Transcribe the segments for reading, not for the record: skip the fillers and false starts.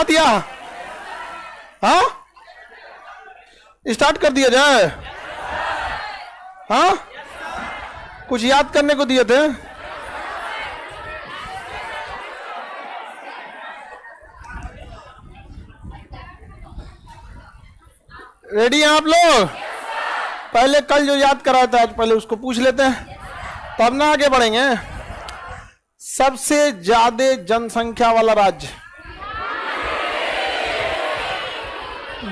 बना दिया? हाँ, स्टार्ट कर दिया जाए? हाँ, कुछ याद करने को दिए थे? रेडी हैं आप लोग? पहले कल जो याद कराया था आज पहले उसको पूछ लेते हैं, तब ना आगे बढ़ेंगे। सबसे ज्यादा जनसंख्या वाला राज्य?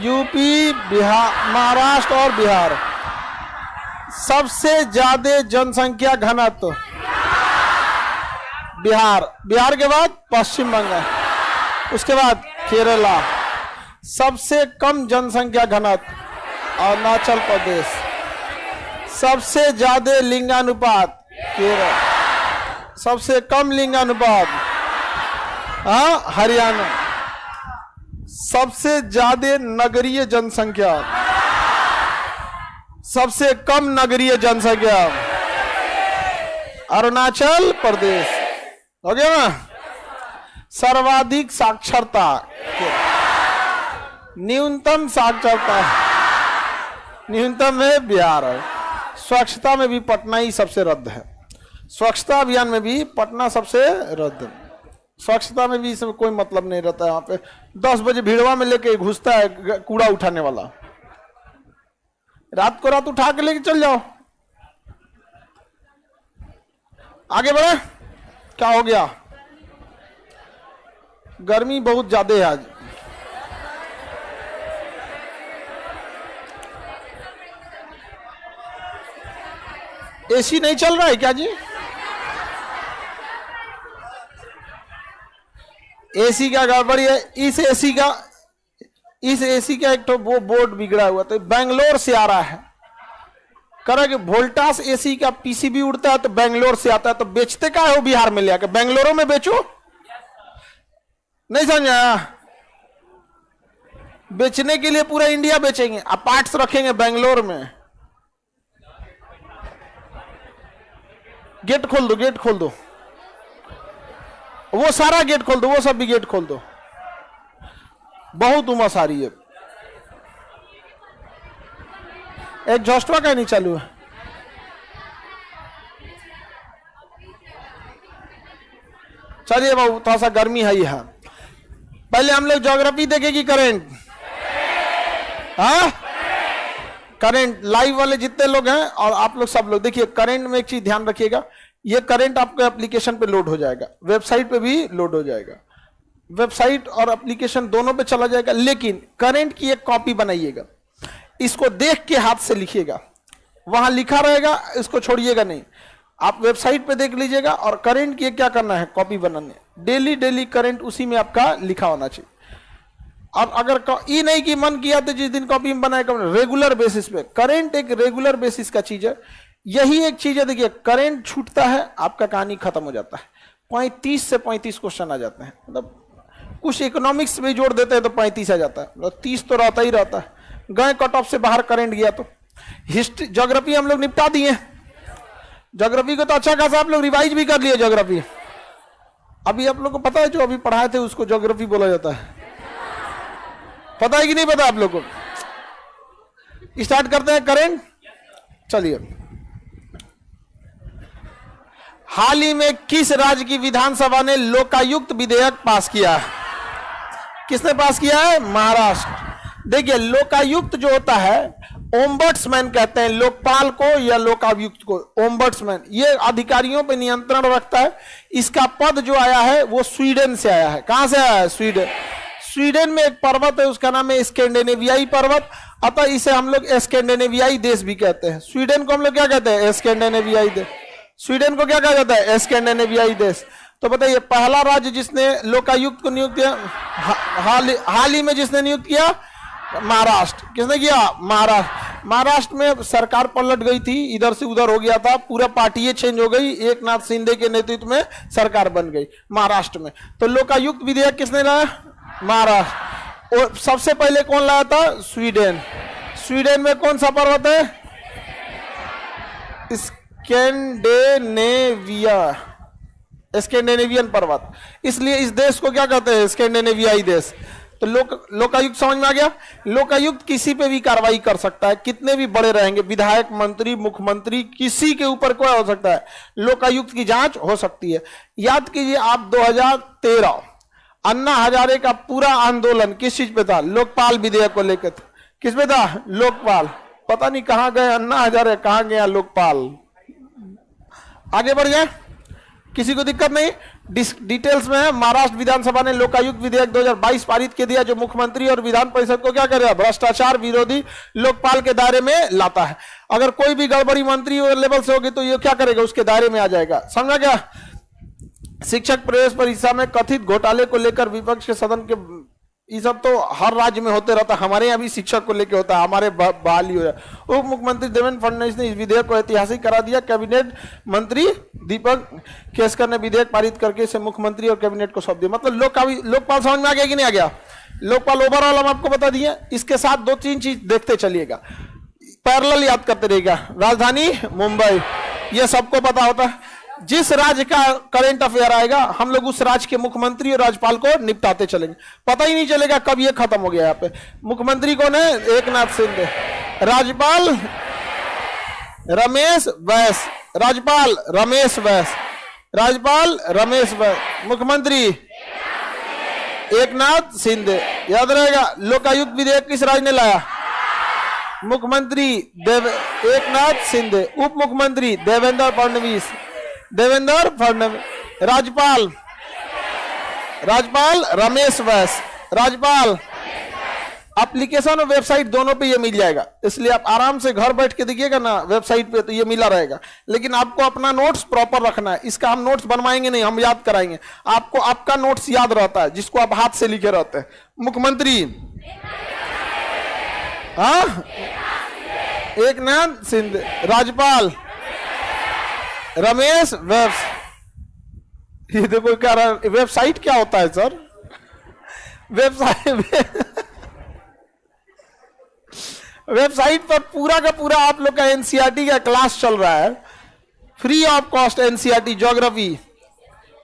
यूपी, बिहार, महाराष्ट्र और बिहार। सबसे ज्यादा जनसंख्या घनत्व? बिहार। बिहार के बाद पश्चिम बंगाल, उसके बाद केरला। सबसे कम जनसंख्या घनत्व? अरुणाचल प्रदेश। सबसे ज्यादा लिंगानुपात? केरल। सबसे कम लिंगानुपात? हरियाणा। सबसे ज्यादा नगरीय जनसंख्या? सबसे कम नगरीय जनसंख्या? अरुणाचल प्रदेश। हो गया ना? सर्वाधिक साक्षरता? न्यूनतम साक्षरता? न्यूनतम है बिहार है। स्वच्छता में भी पटना ही सबसे रद्द है। स्वच्छता अभियान में भी पटना सबसे रद्द है। स्वच्छता में भी इसमें कोई मतलब नहीं रहता है। यहाँ पे 10 बजे भीड़वा में लेके घुसता है कूड़ा उठाने वाला, रात को रात उठा के लेके चल जाओ। आगे बढ़े। क्या हो गया? गर्मी बहुत ज्यादा है आज। एसी नहीं चल रहा है क्या जी? एसी का गड़बड़ी है। इस एसी का एक तो वो बोर्ड बिगड़ा हुआ, तो बेंगलोर से आ रहा है। कह कि वोल्टास एसी का पीसीबी उड़ता है तो बेंगलोर से आता है, तो बेचते का है वो बिहार में ले आके बेंगलोरों में बेचो। नहीं समझा? बेचने के लिए पूरा इंडिया बेचेंगे, अब पार्ट्स रखेंगे बेंगलोर में। गेट खोल दो, गेट खोल दो, वो सारा गेट खोल दो, वो सब भी गेट खोल दो। बहुत उमस आ रही है। एग्जॉस्टवा का नहीं चालू है? चलिए बाबू, थोड़ा सा गर्मी है यहाँ। पहले हम लोग ज्योग्राफी देखेगी। करंट? हाँ, करंट लाइव वाले जितने लोग हैं और आप लोग सब लोग देखिए, करंट में एक चीज ध्यान रखिएगा, ये करंट आपके एप्लीकेशन पे लोड हो जाएगा, वेबसाइट पे भी लोड हो जाएगा। वेबसाइट और एप्लीकेशन दोनों पे चला जाएगा, लेकिन करंट की एक कॉपी बनाइएगा। इसको देख के हाथ से लिखिएगा, वहां लिखा रहेगा, इसको छोड़िएगा नहीं। आप वेबसाइट पे देख लीजिएगा और करंट की क्या करना है, कॉपी बनाने। डेली डेली करंट उसी में आपका लिखा होना चाहिए। अब अगर ये नहीं कि मन किया तो जिस दिन कॉपी में बनाएगा, रेगुलर बेसिस पे। करंट एक रेगुलर बेसिस का चीज है। यही एक चीज है, देखिए करंट छूटता है आपका कहानी खत्म हो जाता है। 35 से 35 क्वेश्चन आ जाते हैं, मतलब कुछ इकोनॉमिक्स में जोड़ देते हैं तो 35 आ जाता है, मतलब 30 तो रहता ही रहता है। गए कट ऑफ से बाहर करंट गया तो। हिस्ट्री ज्योग्राफी हम लोग निपटा दिए। ज्योग्राफी को तो अच्छा खासा आप लोग रिवाइज भी कर लिए। ज्योग्राफी अभी आप लोग को पता है, जो अभी पढ़ाए थे उसको ज्योग्राफी बोला जाता है। पता है कि नहीं पता आप लोग को? स्टार्ट करते हैं करंट। चलिए, हाल ही में किस राज्य की विधानसभा ने लोकायुक्त विधेयक पास किया है? किसने पास किया है? महाराष्ट्र। देखिए, लोकायुक्त जो होता है, ओम्बड्समैन कहते हैं लोकपाल को या लोकायुक्त को। ओम्बड्समैन ये अधिकारियों पर नियंत्रण रखता है। इसका पद जो आया है वो स्वीडन से आया है। कहां से आया है? स्वीडन। स्वीडन में एक पर्वत है, उसका नाम है स्कैंडिनेवियाई पर्वत, अतः इसे हम लोग स्कैंडिनेवियाई देश भी कहते हैं। स्वीडन को हम लोग क्या कहते हैं? स्कैंडिनेवियाई देश। स्वीडन को क्या कहा जाता है? स्कैंडिनेवियाई देश। तो बताइए, पहला राज्य जिसने लोकायुक्त को नियुक्त किया, हाल ही में जिसने नियुक्त किया, महाराष्ट्र। किसने किया? महाराष्ट्र। महाराष्ट्र में सरकार पलट गई थी, इधर से उधर हो गया था, पूरा पार्टी चेंज हो गई, एकनाथ शिंदे के नेतृत्व में सरकार बन गई महाराष्ट्र में। तो लोकायुक्त विधेयक किसने लाया? महाराष्ट्र। और सबसे पहले कौन लाया था? स्वीडन। स्वीडन में कौन सा पर्वत है? स्कैंडिनेवियन पर्वत। इसलिए इस देश को क्या कहते हैं? स्कैंडिनेवियाई देश। तो लोकायुक्त समझ में आ गया। लोकायुक्त किसी पे भी कार्रवाई कर सकता है, कितने भी बड़े रहेंगे, विधायक, मंत्री, मुख्यमंत्री, किसी के ऊपर कोई हो सकता है, लोकायुक्त की जांच हो सकती है। याद कीजिए आप 2013 अन्ना हजारे का पूरा आंदोलन किस चीज पे था? लोकपाल विधेयक को लेकर था। किस पे था? लोकपाल। पता नहीं कहां गए अन्ना हजारे, कहां गया लोकपाल। आगे बढ़ जाए, किसी को दिक्कत नहीं। डिटेल्स में है। महाराष्ट्र विधानसभा ने लोकायुक्त विधेयक 2022 पारित कर दिया, जो मुख्यमंत्री और विधान परिषद को क्या करेगा? भ्रष्टाचार विरोधी लोकपाल के दायरे में लाता है। अगर कोई भी गड़बड़ी मंत्री लेवल से होगी तो ये क्या करेगा? उसके दायरे में आ जाएगा। समझा क्या? शिक्षक प्रवेश परीक्षा में कथित घोटाले को लेकर विपक्ष के सदन के, ये सब तो हर राज्य में होते रहता है, हमारे यहाँ भी शिक्षक को लेकर होता है, हमारे बहाली हो जाए। उप मुख्यमंत्री देवेंद्र फडणवीस ने इस विधेयक को ऐतिहासिक करा दिया। कैबिनेट मंत्री दीपक केसकर ने विधेयक पारित करके इसे मुख्यमंत्री और कैबिनेट को सौंप दिया। मतलब लोकपाल समझ में आ गया कि नहीं आ गया? लोकपाल ओवरऑल हम आपको बता दिए। इसके साथ 2-3 चीज देखते चलिएगा, पैरेलल याद करते रहिएगा। राजधानी मुंबई, ये सबको पता होता है। जिस राज्य का करंट अफेयर आएगा हम लोग उस राज्य के मुख्यमंत्री और राज्यपाल को निपटाते चलेंगे, पता ही नहीं चलेगा कब ये खत्म हो गया। यहाँ पे मुख्यमंत्री कौन है? एकनाथ शिंदे। राज्यपाल रमेश बैस, राज्यपाल रमेश बैस, राज्यपाल रमेश बैस, मुख्यमंत्री एकनाथ शिंदे। याद रहेगा। लोकायुक्त विधेयक किस राज्य ने लाया? मुख्यमंत्री एकनाथ शिंदे, उप मुख्यमंत्री देवेंद्र फडणवीस, राज्यपाल रमेश बैस, राज्यपाल। एप्लीकेशन और वेबसाइट दोनों पे ये मिल जाएगा, इसलिए आप आराम से घर बैठ के देखिएगा ना वेबसाइट पे, तो ये मिला रहेगा। लेकिन आपको अपना नोट्स प्रॉपर रखना है। इसका हम नोट्स बनवाएंगे नहीं, हम याद कराएंगे आपको। आपका नोट्स याद रहता है जिसको आप हाथ से लिखे रहते हैं। मुख्यमंत्री एकनाथ शिंदे, राज्यपाल रमेश बैस। ये देखो क्या रहा, वेबसाइट क्या होता है सर? वेबसाइट पर पूरा का पूरा आप लोग का एनसीईआरटी का क्लास चल रहा है, free of cost. NCERT geography,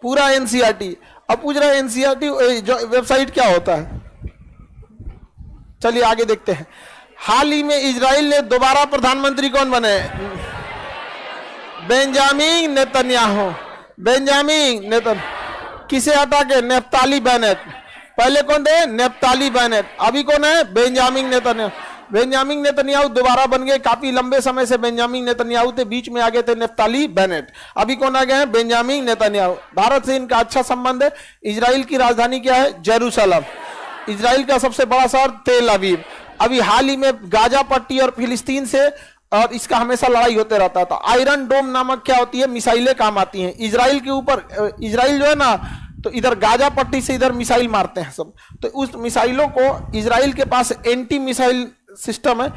पूरा एनसीईआरटी। अब पूछ रहा है एनसीईआरटी वेबसाइट क्या होता है? चलिए आगे देखते हैं। हाल ही में इजराइल ने दोबारा प्रधानमंत्री कौन बने? Benjamin Netanyahu. किसे हटा के? Naftali Bennett. पहले कौन थे? Naftali Bennett. अभी कौन है? Benjamin Netanyahu. बेंजामिन नेतन्याहू दोबारा बन गए। काफी लंबे समय से बेंजामिन नेतन्याहू थे, बीच में आ गए थे नेफ्ताली बेनेट। अभी कौन आ गए हैं? Benjamin Netanyahu. भारत से इनका अच्छा संबंध है। इजराइल की राजधानी क्या है? जेरूसलम। इजराइल का सबसे बड़ा शहर तेल अवीव। अभी हाल ही में गाजा पट्टी और फिलिस्तीन से और इसका हमेशा लड़ाई होते रहता था। आयरन डोम नामक क्या होती है? मिसाइलें काम आती हैं इजराइल के ऊपर। इजराइल जो है ना, तो इधर गाजा पट्टी से इधर मिसाइल मारते हैं सब। तो उस मिसाइलों को, इजराइल के पास एंटी मिसाइल सिस्टम है,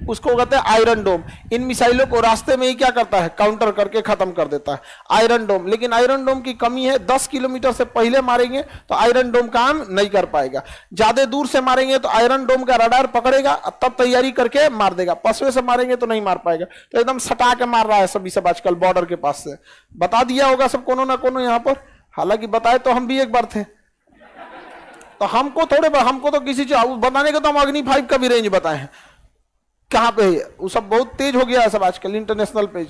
उसको कहते हैं आयरन डोम। इन मिसाइलों को रास्ते में ही क्या करता है? काउंटर करके खत्म कर देता है आयरन डोम। लेकिन आयरन डोम की कमी है, 10 किलोमीटर से पहले मारेंगे तो आयरन डोम काम नहीं कर पाएगा। ज्यादा दूर से मारेंगे तो आयरन डोम का रडार पकड़ेगा, तब तैयारी करके मार देगा। पसवे से मारेंगे तो नहीं मार पाएगा। तो एकदम सटा के मार रहा है सभी सब आजकल बॉर्डर के पास से। बता दिया होगा सब कोनो ना कोनो यहाँ पर, हालांकि बताए तो हम भी एक बार थे। तो हमको तो किसी चीज बताने का तो हम अग्नि 5 का भी रेंज बताए हैं कहां पे है। वो सब बहुत तेज हो गया है सब आजकल इंटरनेशनल पे।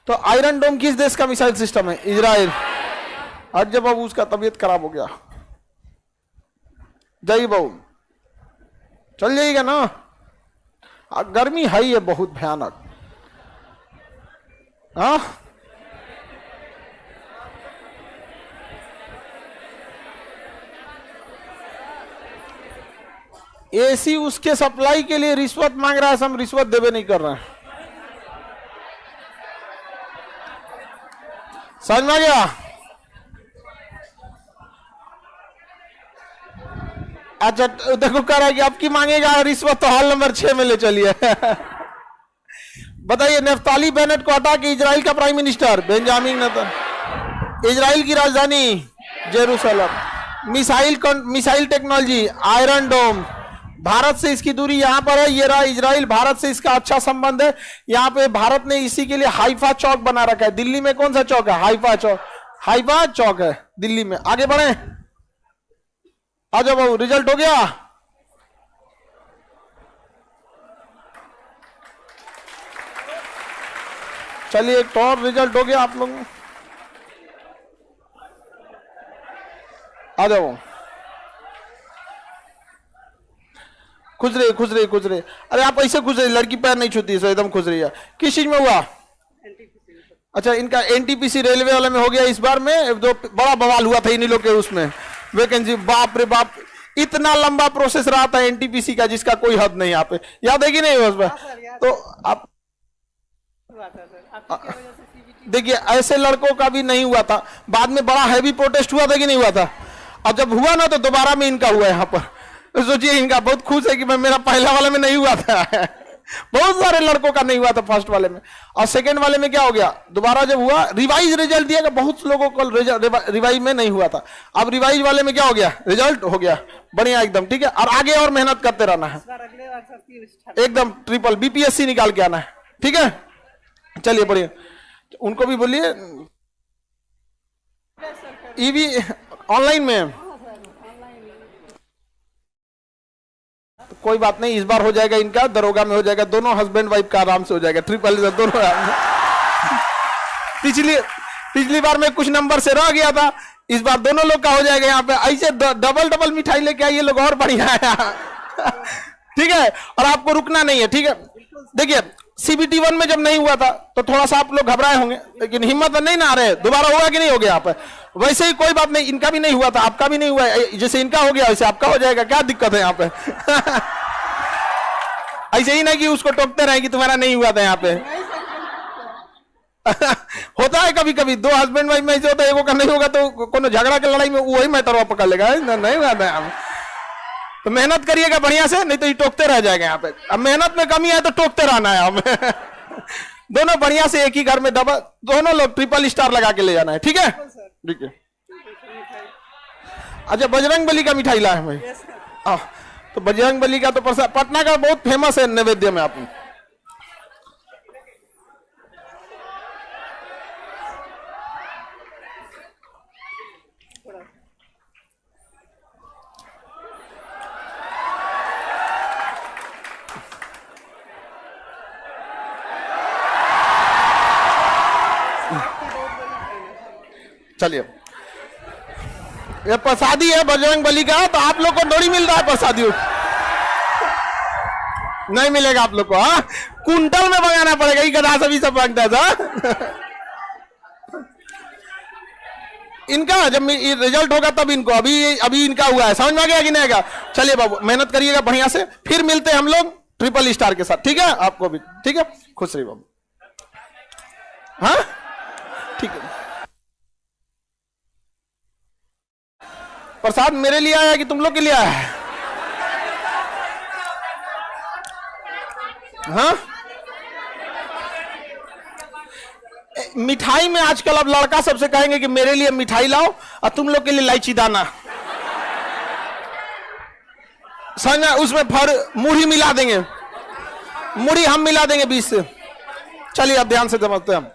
तो आयरन डोम किस देश का मिसाइल सिस्टम है? इजराइल। आज जब अब उसका तबीयत खराब हो गया, जय बहू चल जाएगा ना। गर्मी है ही है बहुत भयानक। हाँ एसी उसके सप्लाई के लिए रिश्वत मांग रहा है, हम रिश्वत देवे नहीं कर रहे हैं। समझ में आ गया? अच्छा देखो कह रहा है कि आपकी मांगेगा रिश्वत तो हॉल नंबर 6 में ले चलिए। बताइए, नेफ्ताली बेनेट को हटा के इजराइल का prime minister Benjamin Netanyahu, Israel की राजधानी जेरूसलम, मिसाइल टेक्नोलॉजी आयरन डोम, भारत से इसकी दूरी यहां पर है। ये रहा इजराइल, भारत से इसका अच्छा संबंध है। यहां पे भारत ने इसी के लिए हाइफा चौक बना रखा है। दिल्ली में कौन सा चौक है? हाइफा चौक है दिल्ली में। आगे बढ़े, आ जाओ बाबू, रिजल्ट हो गया। चलिए एक तो और रिजल्ट हो गया आप लोगों। आ जाओ, खुश रही खुश रही खुश रही। अरे आप ऐसे खुश रही, लड़की पैर नहीं छूती, एकदम खुश रही है। किस चीज में हुआ? अच्छा, इनका एनटीपीसी रेलवे वाले में हो गया इस बार में, जो बड़ा बवाल हुआ था इन्हीं लोग के उसमें वैकेंसी। बाप रे बाप, इतना लंबा प्रोसेस रहा था एनटीपीसी का जिसका कोई हद नहीं। यहाँ पे याद है कि नहीं उसमें? तो आप देखिए, ऐसे लड़कों का भी नहीं हुआ था, बाद में बड़ा हैवी प्रोटेस्ट हुआ था कि नहीं हुआ था? अब जब हुआ ना तो दोबारा में इनका हुआ यहाँ पर। तो सोचिए, इनका बहुत खुश है कि मैं, मेरा पहला वाले में नहीं हुआ था। बहुत सारे लड़कों का नहीं हुआ था फर्स्ट वाले में। और सेकंड वाले में क्या हो गया, दोबारा जब हुआ रिवाइज रिजल्ट दिया गया, बहुत लोगों को रिवाइज में नहीं हुआ था। अब रिवाइज वाले में क्या हो गया, रिजल्ट हो गया बढ़िया एकदम, ठीक है। और आगे और मेहनत करते रहना है, एकदम ट्रिपल बीपीएससी निकाल के आना है, ठीक है। चलिए बढ़िया, उनको भी बोलिए। ईवी ऑनलाइन में तो कोई बात नहीं, इस बार हो जाएगा इनका, दरोगा में हो जाएगा, दोनों हस्बैंड वाइफ का आराम से हो जाएगा, ट्रिपल दोनों। पिछली बार में कुछ नंबर से रह गया था, इस बार दोनों लोग का हो जाएगा। यहाँ पे ऐसे डबल डबल मिठाई लेके आइए लोग, और बढ़िया है। ठीक है, और आपको रुकना नहीं है, ठीक है। देखिए सीबीटी 1 में जब नहीं हुआ था तो थोड़ा सा आप लोग घबराए होंगे, लेकिन हिम्मत नहीं ना आ रहे, दोबारा होगा कि नहीं हो गया यहाँ पे? वैसे ही कोई बात नहीं, इनका भी नहीं हुआ था, आपका भी नहीं हुआ, जैसे इनका हो गया वैसे आपका हो जाएगा, क्या दिक्कत है यहाँ पे? ऐसे ही नहीं कि उसको टोकते रहे कि तुम्हारा नहीं हुआ था यहाँ पे। होता है कभी कभी, दो हस्बैंड वाइफ में ऐसे होता है, एगो का नहीं होगा तो कोनो झगड़ा के लड़ाई में वही मैटर पकड़ लेगा, नहीं हुआ था। तो मेहनत करिएगा बढ़िया से, नहीं तो ये टोकते रह जाएगा यहाँ पे। अब मेहनत में कमी है तो टोकते रहना है हमें। दोनों बढ़िया से एक ही घर में डबल, दोनों लोग ट्रिपल स्टार लगा के ले जाना है, ठीक है। ठीक है। अच्छा, बजरंग बली का मिठाई लाए भाई। तो बजरंग बली का तो पटना का बहुत फेमस है नैवेद्य में। आप चलिए, ये प्रसादी है बजरंग बली का, तो आप लोग को थोड़ी मिल रहा है प्रसादी, नहीं मिलेगा आप लोग को। हाँ, कुंटल में मंगाना पड़ेगा, ये गधा सभी सब मांगता था। इनका जब रिजल्ट होगा तब इनको, अभी इनका हुआ है, समझ में आ गया कि नहीं आएगा? चलिए बाबू, मेहनत करिएगा बढ़िया से, फिर मिलते हैं हम लोग ट्रिपल स्टार के साथ, ठीक है। आपको भी ठीक है, खुश रहिए बाबू। हाँ ठीक है। प्रसाद मेरे लिए आया कि तुम लोग के लिए आया है? हाँ, मिठाई में आजकल अब लड़का सबसे कहेंगे कि मेरे लिए मिठाई लाओ और तुम लोग के लिए इलायची दाना, समझ, उसमें फर मुड़ी मिला देंगे, मुड़ी हम मिला देंगे 20 से। चलिए अब ध्यान से समझते हैं हम।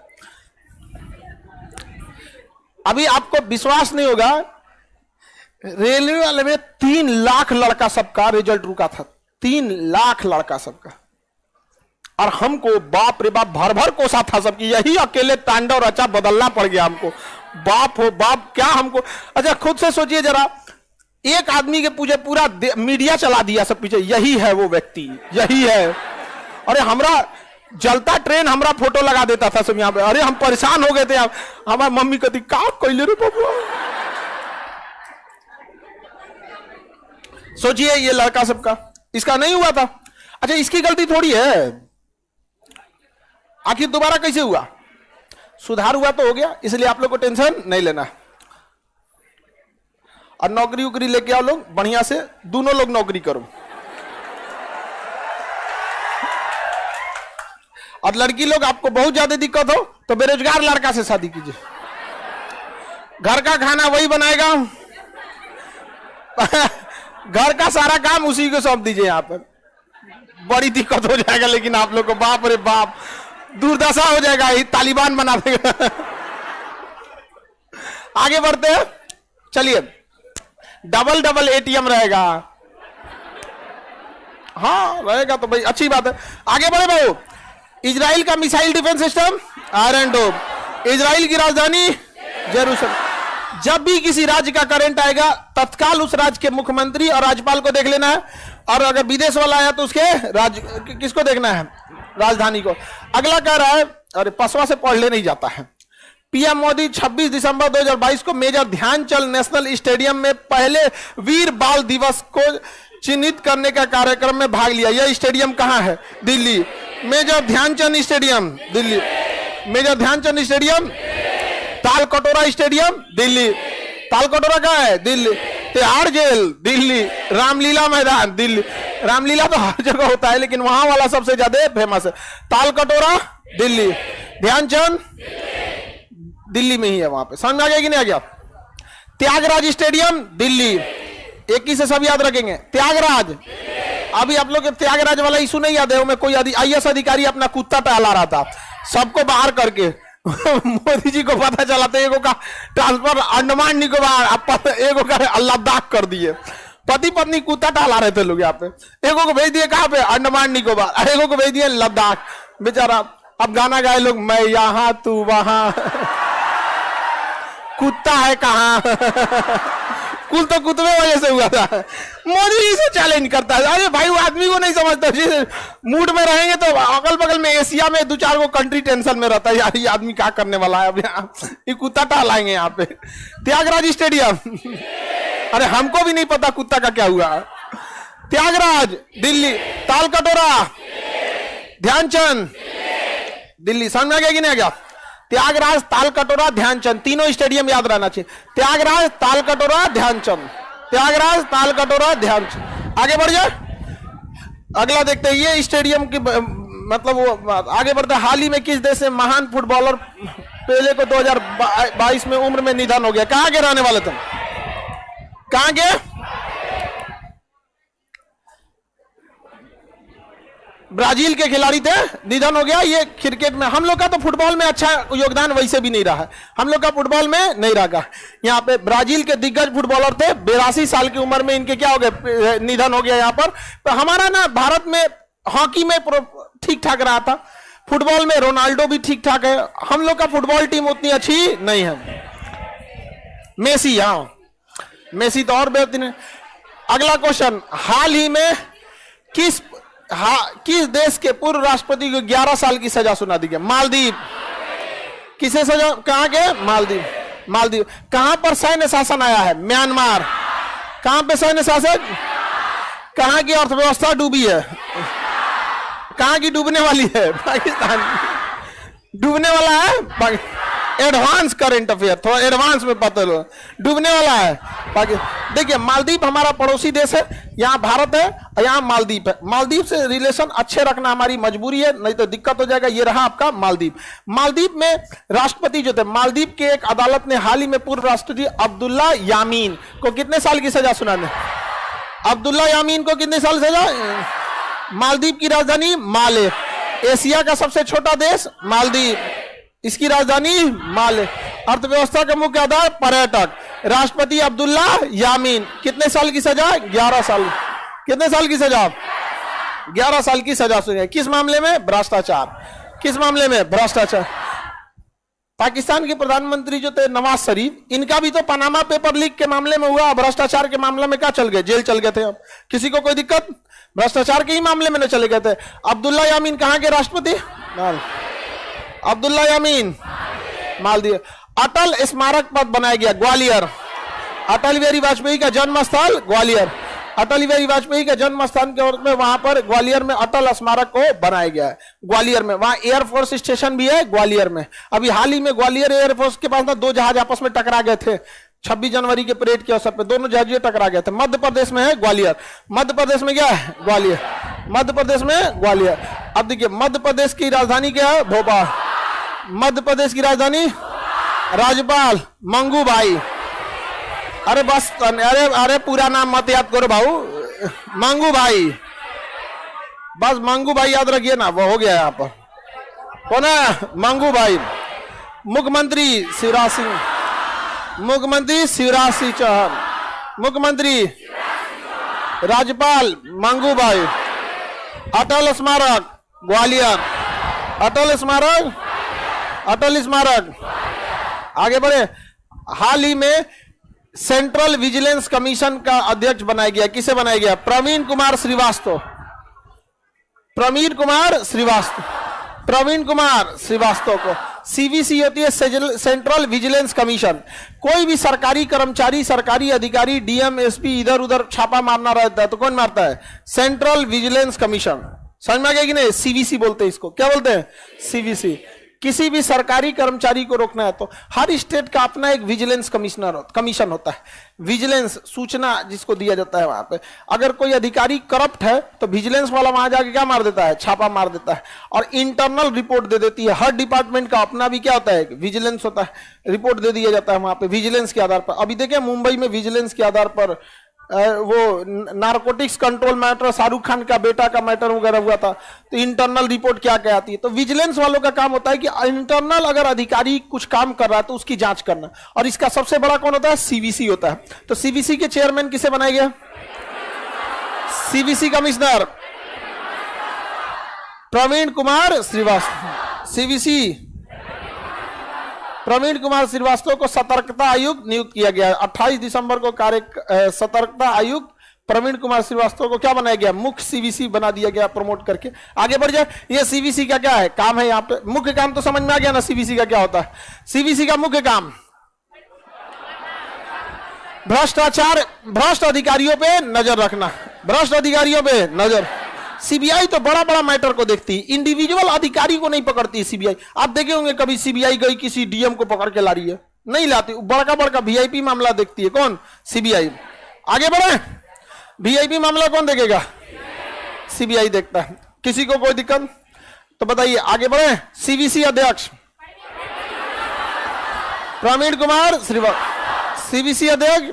अभी आपको विश्वास नहीं होगा, रेलवे वाले में 3 लाख लड़का सबका रिजल्ट रुका था, 3 लाख लड़का सबका। और हमको बाप रे बाप भर भर कोसा था सबकी, यही अकेले तांडव रचा, बदलना पड़ गया हमको। बाप हो बाप, क्या हमको। अच्छा खुद से सोचिए जरा, एक आदमी के पूछे पूरा मीडिया चला दिया सब पीछे, यही है वो व्यक्ति, यही है। अरे हमरा जलता ट्रेन हमरा फोटो लगा देता था सब यहाँ पे, अरे हम परेशान हो गए थे। हमारी मम्मी कहती का कैले रे बाबू। सोचिए ये लड़का सबका, इसका नहीं हुआ था। अच्छा इसकी गलती थोड़ी है, आखिर दोबारा कैसे हुआ? सुधार हुआ तो हो गया, इसलिए आप लोग को टेंशन नहीं लेना। और नौकरी उकरी लेके आओ लोग बढ़िया से, दोनों लोग नौकरी करो। और लड़की लोग आपको बहुत ज्यादा दिक्कत हो तो बेरोजगार लड़का से शादी कीजिए, घर का खाना वही बनाएगा। घर का सारा काम उसी को सौंप दीजिए। यहाँ पर बड़ी दिक्कत हो जाएगा, लेकिन आप लोग को बाप रे बाप दुर्दशा हो जाएगा, ये तालिबान बना देगा। आगे बढ़ते हैं, चलिए। डबल डबल एटीएम रहेगा। हाँ रहेगा तो भाई अच्छी बात है। आगे बढ़े भाई। इजराइल का मिसाइल डिफेंस सिस्टम आयरन डोम। इजराइल की राजधानी जेरूसलम। जब भी किसी राज्य का करंट आएगा तत्काल उस राज्य के मुख्यमंत्री और राज्यपाल को देख लेना है, और अगर विदेश वाला आया तो उसके राज्य किसको देखना है, राजधानी को। अगला कह रहा है, अरे पसवा से पढ़ ले नहीं जाता है। पीएम मोदी 26 दिसंबर 2022 को मेजर ध्यानचंद नेशनल स्टेडियम में पहले वीर बाल दिवस को चिन्हित करने का कार्यक्रम में भाग लिया। यह स्टेडियम कहां है? Delhi. Major Dhyanchand stadium Delhi. Major Dhyanchand stadium. Talkatora stadium Delhi. Talkatora कहां है? दिल्ली। तिहाड़ जेल दिल्ली। रामलीला मैदान दिल्ली। रामलीला तो हर जगह होता है लेकिन वहां वाला सबसे ज्यादा फेमस है। तालकटोरा दिल्ली। ध्यानचंद दिल्ली में ही है, वहां पे। समझ में आ गया कि नहीं आ गया? त्यागराज स्टेडियम दिल्ली। एक ही से सब याद रखेंगे। त्यागराज। अभी आप लोग त्यागराज वाला इशू नहीं याद है? मैं कोई आईएएस अधिकारी अपना कुत्ता टहला रहा था सबको बाहर करके मोदी जी को पता चला तो एगो का ट्रांसफर अंडमान निकोबार, एगो का लद्दाख कर दिए। पति पत्नी कुत्ता टहला रहे थे लोग यहाँ पे। एगो को भेज दिए कहां पे? अंडमान निकोबार। एगो को भेज दिए लद्दाख। बेचारा अब गाना गाए लोग, मैं यहां तू वहां, कुत्ता है कहां। कुल तो कुत्ते वजह से हुआ था। मोदी जी से चैलेंज करता है। अरे भाई वो आदमी को नहीं समझता, मूड में रहेंगे तो अगल बगल में एशिया में 2-4 को कंट्री टेंशन में रहता है, यार ये आदमी क्या करने वाला है, अब यहाँ ये कुत्ता टहलाएंगे यहाँ पे। त्यागराज स्टेडियम। अरे हमको भी नहीं पता कुत्ता का क्या हुआ। त्यागराज दिल्ली। तालकटोरा ध्यानचंद दिल्ली। समझ में आ गया कि नहीं आ गया? त्यागराज, तालकटोरा, ध्यानचंद, तीनों स्टेडियम याद रहना चाहिए। त्यागराज, तालकटोरा, ध्यानचंद। त्यागराज, तालकटोरा, ध्यानचंद। आगे बढ़ जाए। अगला देखते हैं ये स्टेडियम की मतलब वो आगे बढ़ते। हाल ही में किस देश से महान फुटबॉलर पेले को 2022 में उम्र में निधन हो गया? कहां के रहने वाले थे? कहां के? ब्राजील के खिलाड़ी थे, निधन हो गया। ये क्रिकेट में, हम लोग का तो फुटबॉल में अच्छा योगदान वैसे भी नहीं रहा है, हम लोग का फुटबॉल में नहीं रहा। यहाँ पे ब्राजील के दिग्गज फुटबॉलर थे, 82 साल की उम्र में इनके क्या हो गए, निधन हो गया यहाँ पर। तो हमारा ना भारत में हॉकी में ठीक ठाक रहा था, फुटबॉल में रोनाल्डो भी ठीक ठाक है, हम लोग का फुटबॉल टीम उतनी अच्छी नहीं है। मेसी, हाँ मेसी तो और बेहतरीन है। अगला क्वेश्चन, हाल ही में किस देश के पूर्व राष्ट्रपति को 11 साल की सजा सुना दी गई? मालदीव। किसे सजा? कहां के? मालदीव। मालदीव। कहां पर सैन्य शासन आया है? म्यांमार। कहां पे सैन्य शासन? कहां की अर्थव्यवस्था डूबी है? कहां की डूबने वाली है? पाकिस्तान। डूबने वाला है एडवांस करंट अफेयर, थोड़ा एडवांस में पता लो, डूबने वाला है पाकिस्तान। देखिए मालदीव हमारा पड़ोसी देश है, यहाँ भारत है और यहाँ मालदीव है। मालदीव से रिलेशन अच्छे रखना हमारी मजबूरी है, नहीं तो दिक्कत हो जाएगा। ये रहा आपका मालदीव। मालदीव में राष्ट्रपति जो थे, मालदीव के एक अदालत ने हाल ही में पूर्व राष्ट्रपति अब्दुल्ला यामीन को कितने साल की सजा सुनाने? अब्दुल्ला यामीन को कितने साल सजा? मालदीव की राजधानी माले। एशिया का सबसे छोटा देश मालदीव, इसकी राजधानी माले। अर्थव्यवस्था का मुख्य आधार पर्यटक। राष्ट्रपति अब्दुल्ला यामीन। कितने साल की सजा? 11 साल। कितने साल की सजा? 11 साल की सजा सुनी। किस मामले में? भ्रष्टाचार। किस मामले में? भ्रष्टाचार। पाकिस्तान के प्रधानमंत्री जो थे नवाज शरीफ, इनका भी तो पनामा पेपर लीक के मामले में हुआ, भ्रष्टाचार के मामले में क्या चल गए? जेल चल गए थे। अब किसी को कोई दिक्कत? भ्रष्टाचार के ही मामले में न चले गए थे। अब्दुल्ला यामीन कहां के राष्ट्रपति? अब्दुल्ला यामीन मालदीव। अटल स्मारक पद बनाया गया ग्वालियर। अटल बिहारी वाजपेयी का जन्म स्थल ग्वालियर। अटल बिहारी वाजपेयी के जन्म स्थान के रूप में वहां पर ग्वालियर में अटल स्मारक को बनाया गया है। ग्वालियर में वहां एयरफोर्स स्टेशन भी है ग्वालियर में। अभी हाल ही में ग्वालियर एयरफोर्स के पास ना 2 जहाज आपस में टकरा गए थे 26 जनवरी के परेड के अवसर पर, दोनों जहाज टकरा गए थे। मध्य प्रदेश में है ग्वालियर। मध्य प्रदेश में क्या है? ग्वालियर। मध्य प्रदेश में ग्वालियर। अब देखिए मध्य प्रदेश की राजधानी क्या है? भोपाल। मध्य प्रदेश की राजधानी राज्यपाल मंगू भाई। अरे बस, अरे पूरा नाम मत याद करो भाऊ, मंगू भाई, बस मंगू भाई याद रखिए ना, वो हो गया यहाँ पर। कौन है? मंगू भाई। मुख्यमंत्री शिवराज सिंह। मुख्यमंत्री शिवराज सिंह चौहान। मुख्यमंत्री, राज्यपाल मंगू भाई। अटल स्मारक ग्वालियर, अटल स्मारक, अटल स्मारक। आगे बढ़े। हाल ही में सेंट्रल विजिलेंस कमीशन का अध्यक्ष बनाया गया, किसे बनाया गया? प्रवीण कुमार श्रीवास्तव, प्रवीण कुमार श्रीवास्तव, प्रवीण कुमार श्रीवास्तव को। सीवीसी होती है सेंट्रल विजिलेंस कमीशन। कोई भी सरकारी कर्मचारी, सरकारी अधिकारी, डीएम, एसपी इधर उधर छापा मारना रहता है तो कौन मारता है? Central vigilance commission. समझ में आ गया कि नहीं? सीवीसी बोलते हैं इसको। क्या बोलते हैं? सीवीसी। किसी भी सरकारी कर्मचारी को रोकना है तो हर स्टेट का अपना एक विजिलेंस कमीशन होता है। विजिलेंस सूचना जिसको दिया जाता है वहां पे। अगर कोई अधिकारी करप्ट है तो विजिलेंस वाला वहां जाके क्या मार देता है? छापा मार देता है और इंटरनल रिपोर्ट दे देती है। हर डिपार्टमेंट का अपना भी क्या होता है? विजिलेंस होता है। रिपोर्ट दे दिया जाता है वहां पे विजिलेंस के आधार पर। अभी देखिए मुंबई में विजिलेंस के आधार पर वो narcotics control matter, Shahrukh Khan का बेटा का मैटर वगैरह हुआ था, तो इंटरनल रिपोर्ट क्या कहती है? तो विजिलेंस वालों का काम होता है कि इंटरनल अगर अधिकारी कुछ काम कर रहा है तो उसकी जांच करना। और इसका सबसे बड़ा कौन होता है? सीवीसी होता है। तो सीवीसी के चेयरमैन किसे बनाया गया? CVC commissioner Praveen Kumar Srivastava. CVC Praveen Kumar Srivastava को सतर्कता आयुक्त नियुक्त किया गया। 28 दिसंबर को सतर्कता आयुक्त प्रवीण कुमार श्रीवास्तव को क्या बनाया गया? मुख्य सीवीसी बना दिया गया, प्रमोट करके। आगे बढ़ जाए। ये सीवीसी का क्या है? काम है यहाँ पे। मुख्य काम तो समझ में आ गया ना सीवीसी का क्या होता है? सीवीसी का मुख्य काम भ्रष्टाचार, भ्रष्ट अधिकारियों पे नजर रखना, भ्रष्ट अधिकारियों पे नजर। सीबीआई तो बड़ा बड़ा मैटर को देखती है, इंडिविजुअल अधिकारी को नहीं पकड़ती है सीबीआई। आप देखे होंगे कभी सीबीआई गई किसी डीएम को पकड़ के ला रही है? नहीं लाती। बड़का बड़का वीआईपी मामला देखती है कौन? सीबीआई। आगे बढ़े। वीआईपी मामला कौन देखेगा? सीबीआई देखता है। किसी को कोई दिक्कत तो बताइए। आगे बढ़े। सीवीसी अध्यक्ष प्रवीण कुमार श्रीवास्तव। सीवीसी अध्यक्ष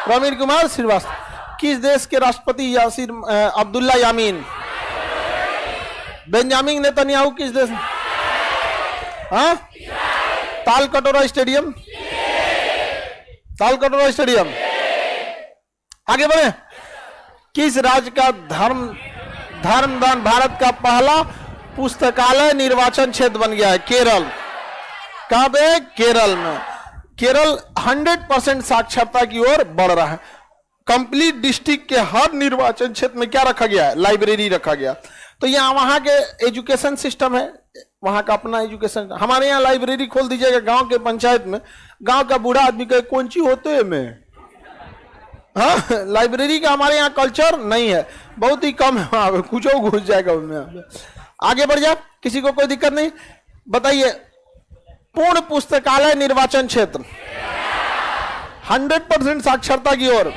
प्रवीण कुमार श्रीवास्तव। किस देश के राष्ट्रपति यासिर अब्दुल्ला यामीन? बेंजामिन नेतन्याहू किस देश? हाँ, ताल कटोरा स्टेडियम, ताल कटोरा स्टेडियम। आगे बढ़े। किस राज्य का धर्मदान भारत का पहला पुस्तकालय निर्वाचन क्षेत्र बन गया है? केरल। कहां पे? केरल में। केरल 100% साक्षरता की ओर बढ़ रहा है। कंप्लीट डिस्ट्रिक्ट के हर निर्वाचन क्षेत्र में क्या रखा गया है? लाइब्रेरी रखा गया। तो यहाँ वहां के एजुकेशन सिस्टम है, वहां का अपना एजुकेशन। हमारे यहाँ लाइब्रेरी खोल दीजिएगा गांव के पंचायत में, गांव का बूढ़ा आदमी कहे कौन ची होते है में। हाँ, लाइब्रेरी का हमारे यहाँ कल्चर नहीं है, बहुत ही कम है वहां पे, कुछ घुस जाएगा उनमें। आगे बढ़ जाए। किसी को कोई दिक्कत नहीं? बताइए। पूर्ण पुस्तकालय निर्वाचन क्षेत्र 100% साक्षरता की ओर,